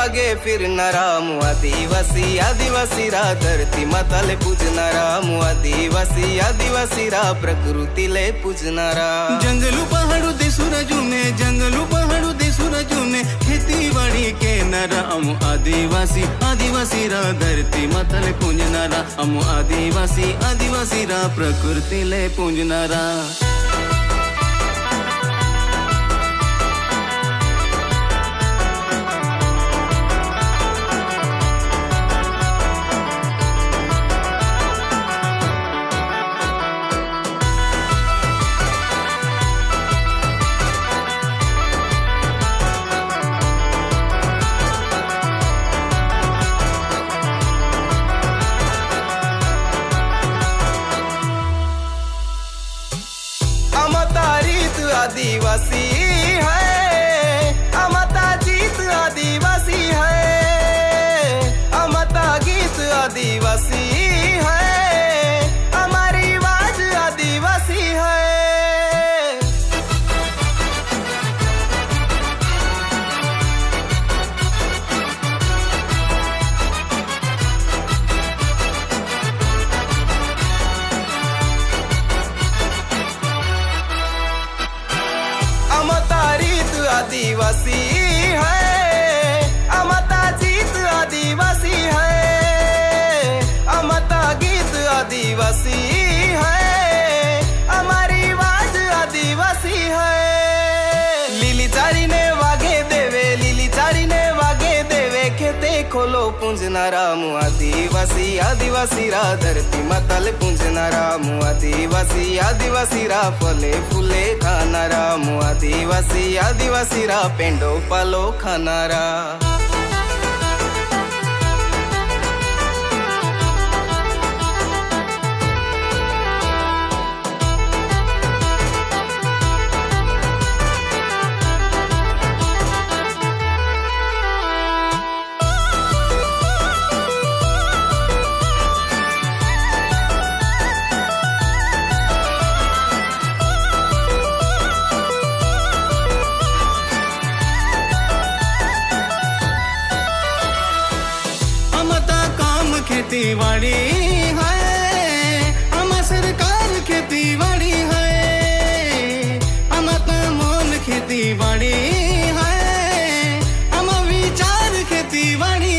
वागे फिरणारा आदिवासी आदिवासी रा धरती माताले पूजनारा आदिवासी रा प्रकृतीले पूजनारा। जंगलू पहाड़ू देसुरा जूने जंगलू पहाड़ू देसुरा जूने खेती बाड़ी के नारा अमु आदिवासी रा धरती माताले पूजनारा अमु आदिवासी रा प्रकृतीले पूजनारा। आदिवासी है अमता जीत आदिवासी है अमता गीत आदिवासी है हमारी आवाज आदिवासी है। अमता रीत आदिवासी है अमता जीत आदिवासी है अमता गीत आदिवासी है हमारी आवाज आदिवासी है। लीली चारी ने वागे देवे खेते खोलो पूंजनारा आदिवासी रा धरती माताले पूंजनारा आदिवासी रा फले फूले खानारा आदिवासी रा पेंडो पालो खानारा। खेती बाड़ी है अमा सरकार खेती बाड़ी है अमा मोल खेती बाड़ी है अमा विचार खेती बाड़ी है।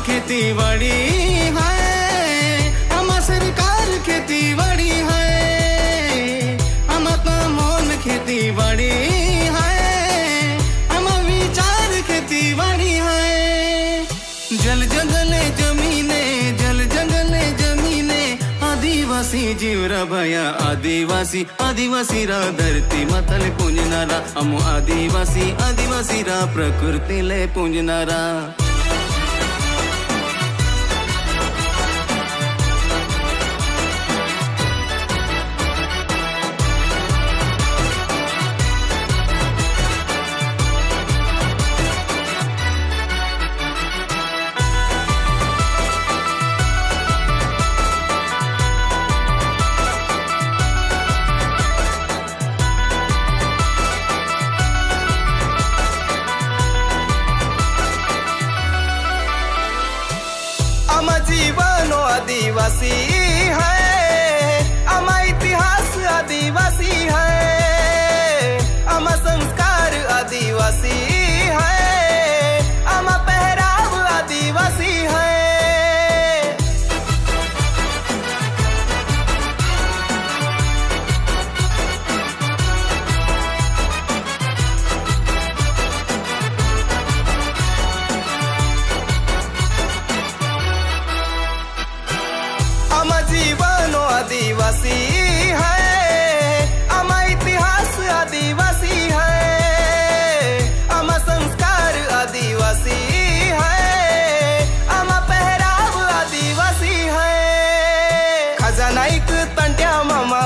खेती बाड़ी है अमा सरकार खेती बाड़ी है अमा मोल खेती बाड़ी है अमा विचार खेती बाड़ी है। जल जंगले जमीने आदिवासी जीवरा भया आदिवासी रा धरती माताले पूजनारा अमु आदिवासी रा प्रकृतीले पूजनारा। जीवनो आदिवासी है अमा इतिहास आदिवासी है अमा संस्कार आदिवासी है अमा पहराव आदिवासी है। जीवनो आदिवासी है अमा इतिहास आदिवासी है अमा संस्कार आदिवासी है अमा पहराव आदिवासी है। खजानाईक तंट्या मामा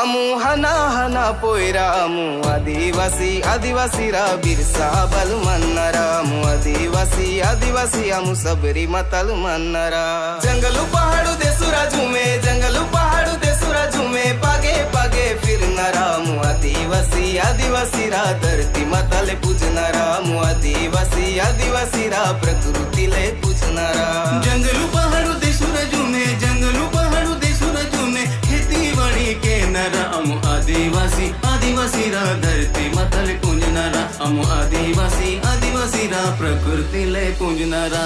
आमू हना हना पोयरा आमू आदिवासी रा बिरसा बल मन्नरा आमू आदिवासी आमू सबरी मतल मन्नरा जंगलू पहाड़ू देसुरा झूमे जंगलू पहाड़ू देसुरा झूमे पागे पागे फिरनारा आमू आदिवासी रा धरती मतल पूजनारा आमू आदिवासी रा प्रकृति ले पूजनारा जंगलू पहाड़ू देसुरा झूमे जंगलू पहाड़ू देसुरा झूमे खेती बाड़ी के नरा अमु आदिवासी रा धरती मतल पूजनारा अमु आदिवासी रा प्रकृति ले पूजनारा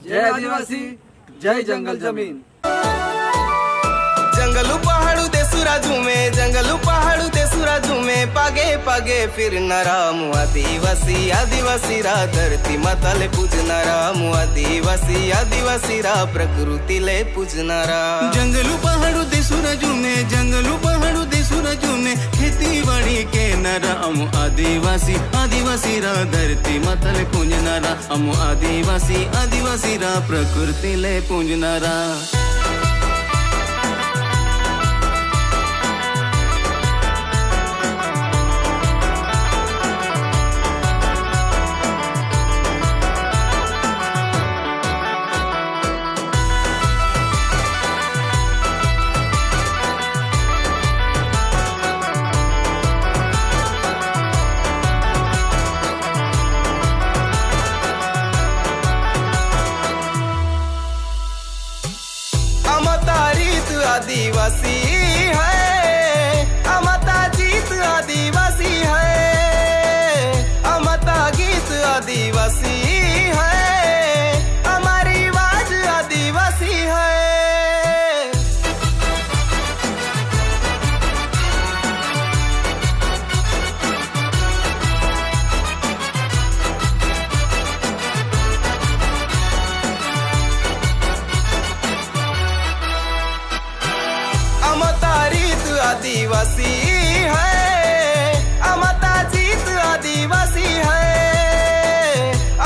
जय आदिवासी जय जंगल जमीन। जंगलू पहाड़ू देसुरा झूमे जंगलू पहाड़ू देसुरा झूमे पागे पागे फिरनारा आमू आदिवासी रा धरती मतल पूजनारा आमू आदिवासी रा प्रकृति ले पूजनारा जंगलू पहाड़ू देसुरा झूमे जंगलू पहाड़ू देसुरा झूमे खेती बाड़ी के नरा अमु आदिवासी रा धरती मतल पूजनारा अमु आदिवासी रा प्रकृति ले पूजनारा आदिवासी है अमता जीत आदिवासी है अमता गीत आदिवासी है हमारी आवाज आदिवासी है आदिवासी है अमता जीत आदिवासी है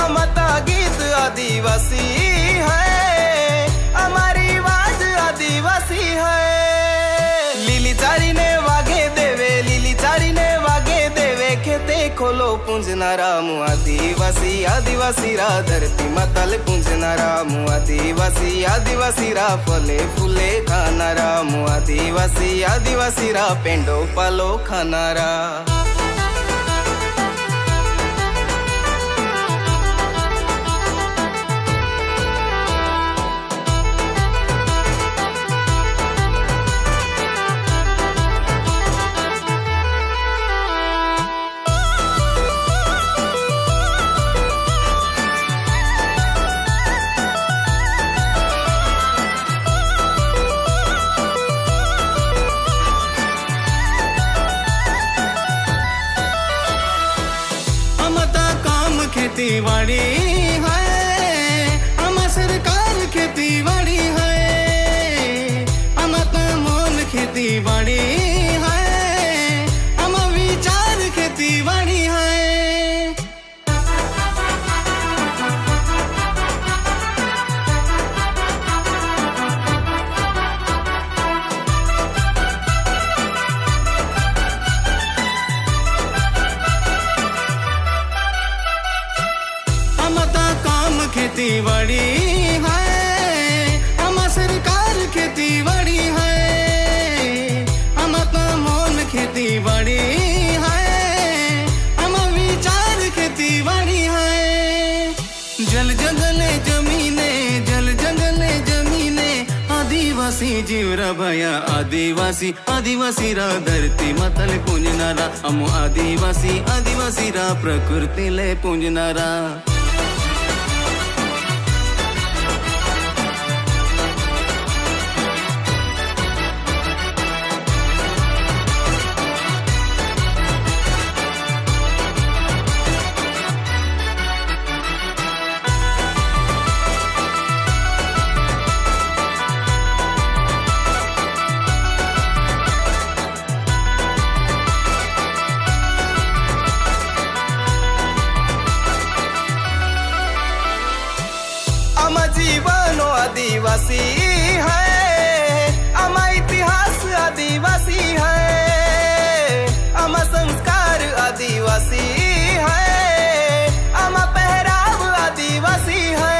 अमता गीत आदिवासी है हमारी आवाज आदिवासी है लीली चारी ने वागे देवे खेते खोलो पूंजनारा आमू आदिवासी रा धरती मतल पूंजनारा आमू आदिवासी रा फले फूले खानारा आमू आदिवासी रा पेंडो पालो खानारा आदिवासी जीवरा भया आदिवासी आदिवासी रा धरती मतल पूजनारा अमु आदिवासी रा प्रकृति ले पूजनारा जीवनो आदिवासी है, आमा इतिहास आदिवासी है, आमा संस्कार आदिवासी है, आमा पहराव आदिवासी है।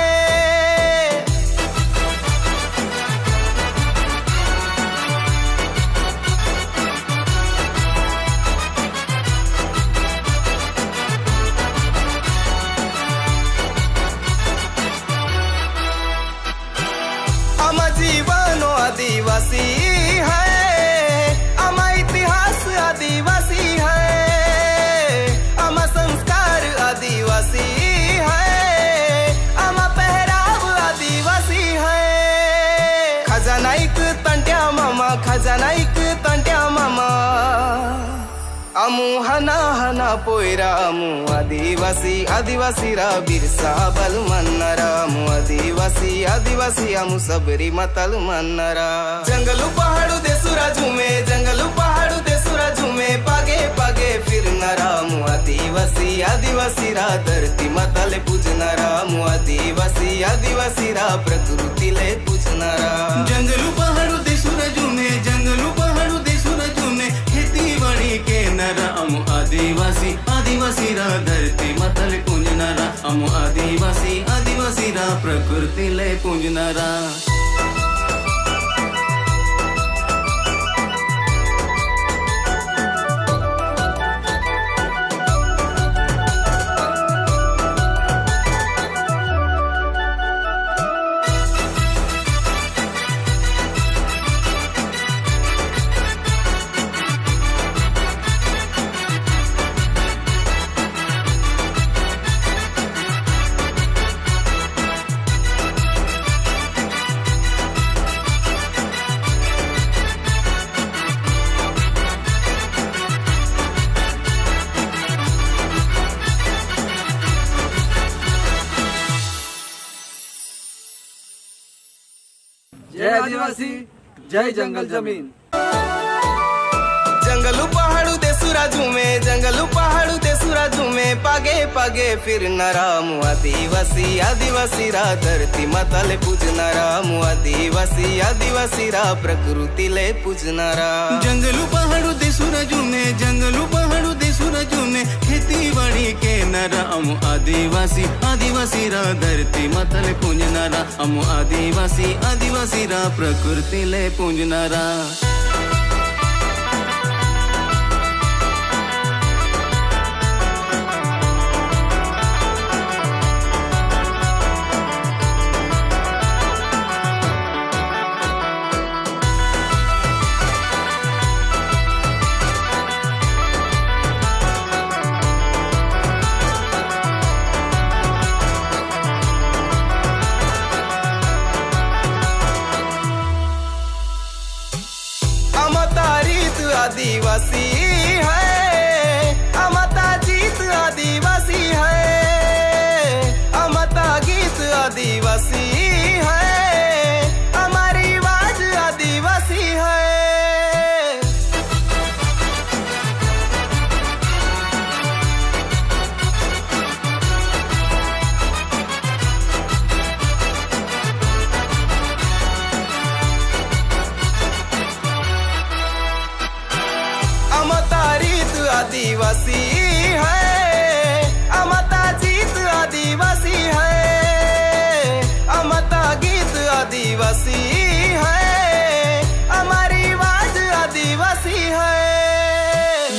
आमा जीवनो आदिवासी है, आमा इतिहास आदिवासी है, आमा संस्कार आदिवासी है, आमा पहराव आदिवासी है। खजानाईक तंट्या मामा, खजानाईक तंट्या मामा, अमु हना हना पोयरा अमु आदिवासी रा बिरसा बल मन्नरा अमु आदिवासी अमु सबरी मतल मन्नरा। जंगलू पहाड़ू देसुरा झूमे, जंगलू पहाड़ू देसुरा झूमे, पागे पागे फिर नरा अमु आदिवासी रा धरती मतल पूजनरा अमु आदिवासी रा प्रकृति ले पूजनरा। जंगलू पहाड़ू देसुरा झूमे, जंगलू पहाड़ू देसुरा झूमे, खेती बाड़ी के नरा अमु आदिवासी रा धरती मतल पूजनारा अमु आदिवासी रा प्रकृति ले पूजनारा। जय आदिवासी, जय जंगल जमीन। जंगलू पहाड़ू देसुरा झूमे, जंगलू पहाड़ू देसुरा झूमे, पागे पागे फिर नरा अमु आदिवासी रा धरती मतल पूजनरा अमु आदिवासी रा प्रकृति ले पूजनरा। जंगलू पहाड़ू देसुरा झूमे, जंगलू पहाड़ू देसुरा झूमे, खेती बाड़ी के नरा अमु आदिवासी रा धरती मतल पूजनरा अमु आदिवासी रा प्रकृति ले पूजनरा। आदिवासी है, अमता जीत आदिवासी है, अमता गीत आदिवासी है, हमारी आवाज आदिवासी है। अमता रीत आदिवासी है, अमता जीत आदिवासी है, अमता गीत आदिवासी है, हमारी आवाज आदिवासी है।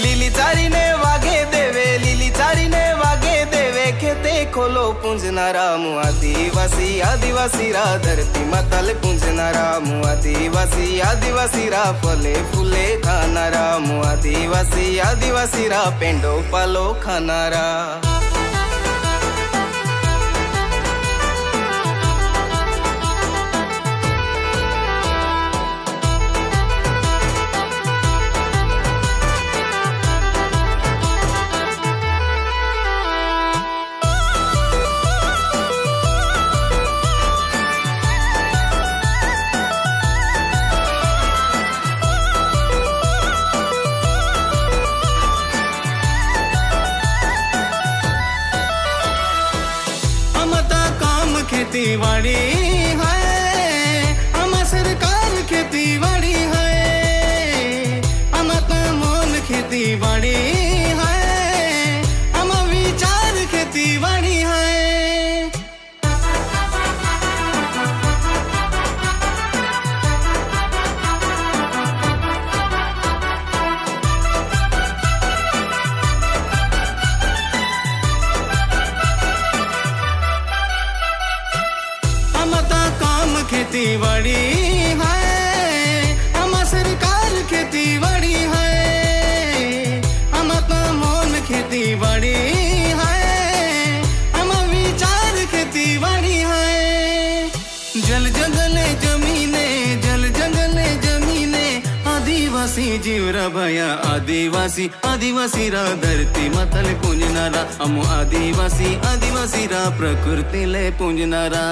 लीली चारी ने वागे देवे, लीली चारी ने वागे देवे, खेते खोलो पुंजनारा अमु आदिवासी रा धरती माताले पूजनारा मु आदिवासी रा फले फुले खानारा मु आदिवासी रा पेंडो पालो खानारा। खेतीबाड़ी है आमा सरकार खेतीबाड़ी है आमा मोल खेतीबाड़ी है आमा विचार खेतीबाड़ी है। खेतीबाड़ी है आमा सरकार खेतीबाड़ी है आमा मोल खेतीबाड़ी है आमा विचार खेतीबाड़ी है। जल जंगले जमीने आदिवासी जीवरा भया आदिवासी रा धरती माताले पूजनारा अमु आदिवासी रा प्रकृति ले पूजनारा।